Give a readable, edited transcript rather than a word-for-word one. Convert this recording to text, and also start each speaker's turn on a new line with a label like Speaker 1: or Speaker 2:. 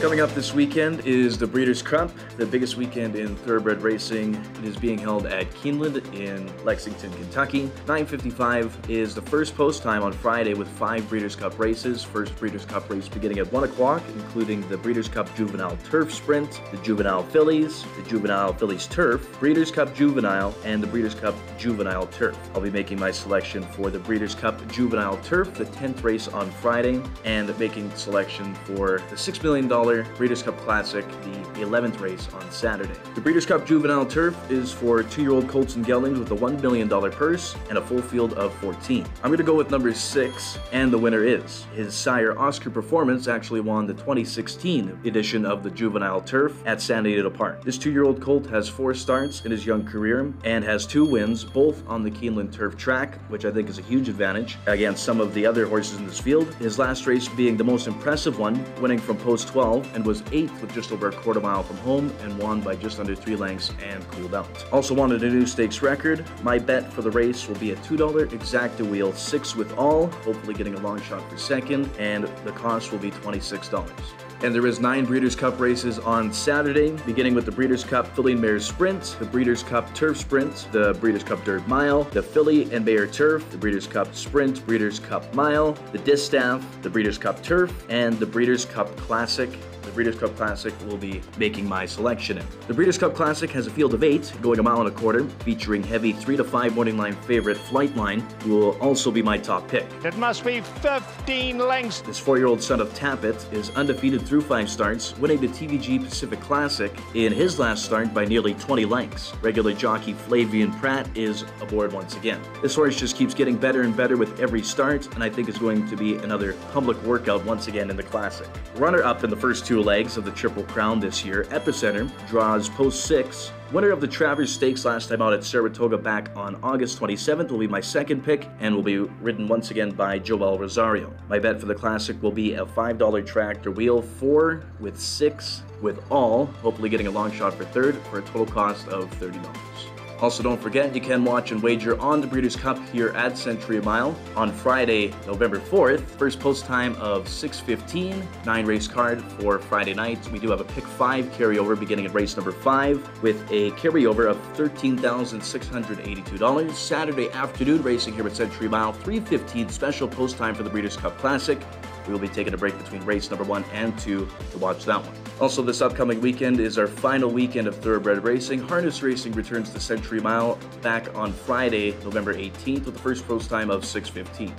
Speaker 1: Coming up this weekend is the Breeders' Cup, the biggest weekend in thoroughbred racing. It is being held at Keeneland in Lexington, Kentucky. 9:55 is the first post time on Friday with 5 Breeders' Cup races. First Breeders' Cup race beginning at 1 o'clock, including the Breeders' Cup Juvenile Turf Sprint, the Juvenile Fillies, the Juvenile Fillies Turf, Breeders' Cup Juvenile, and the Breeders' Cup Juvenile Turf. I'll be making my selection for the Breeders' Cup Juvenile Turf, the 10th race on Friday, and making selection for the $6 million Breeders' Cup Classic, the 11th race on Saturday. The Breeders' Cup Juvenile Turf is for 2-year-old colts and geldings with a $1 million purse and a full field of 14. I'm going to go with number 6, and the winner is. His sire Oscar Performance actually won the 2016 edition of the Juvenile Turf at San Diego Park. This 2-year-old colt has 4 starts in his young career and has 2 wins, both on the Keeneland Turf track, which I think is a huge advantage against some of the other horses in this field. His last race being the most impressive one, winning from post 12, and was 8th with just over a quarter mile from home and won by just under 3 lengths and cooled out. Also wanted a new stakes record. My bet for the race will be a $2 exacta wheel, 6 with all, hopefully getting a long shot for second, and the cost will be $26. And there is 9 Breeders' Cup races on Saturday, beginning with the Breeders' Cup Filly and Mare Sprint, the Breeders' Cup Turf Sprint, the Breeders' Cup Dirt Mile, the Filly and Mare Turf, the Breeders' Cup Sprint, Breeders' Cup Mile, the Distaff, the Breeders' Cup Turf, and the Breeders' Cup Classic. The Breeders' Cup Classic will be making my selection in. The Breeders' Cup Classic has a field of 8, going 1.25 miles, featuring heavy 3 to 5 morning line favorite Flightline, who will also be my top pick.
Speaker 2: It must be 15 lengths.
Speaker 1: This 4-year-old son of Tappet is undefeated through 5 starts, winning the TVG Pacific Classic in his last start by nearly 20 lengths. Regular jockey Flavian Pratt is aboard once again. This horse just keeps getting better and better with every start, and I think is going to be another public workout once again in the Classic. Runner-up in the first 2 legs of the Triple Crown this year, Epicenter, draws post 6. Winner of the Travers Stakes last time out at Saratoga back on August 27th will be my second pick and will be ridden once again by Joel Rosario. My bet for the Classic will be a $5 tractor wheel, 4 with 6 with all, hopefully getting a long shot for third for a total cost of $30. Also, don't forget, you can watch and wager on the Breeders' Cup here at Century Mile on Friday, November 4th. First post time of 6:15, 9 race card for Friday night. We do have a pick 5 carryover beginning at race number 5 with a carryover of $13,682. Saturday afternoon racing here at Century Mile, 3:15 special post time for the Breeders' Cup Classic. We will be taking a break between race number 1 and 2 to watch that one. Also, this upcoming weekend is our final weekend of thoroughbred racing. Harness racing returns to Century Mile back on Friday, November 18th with the first post time of 6:15.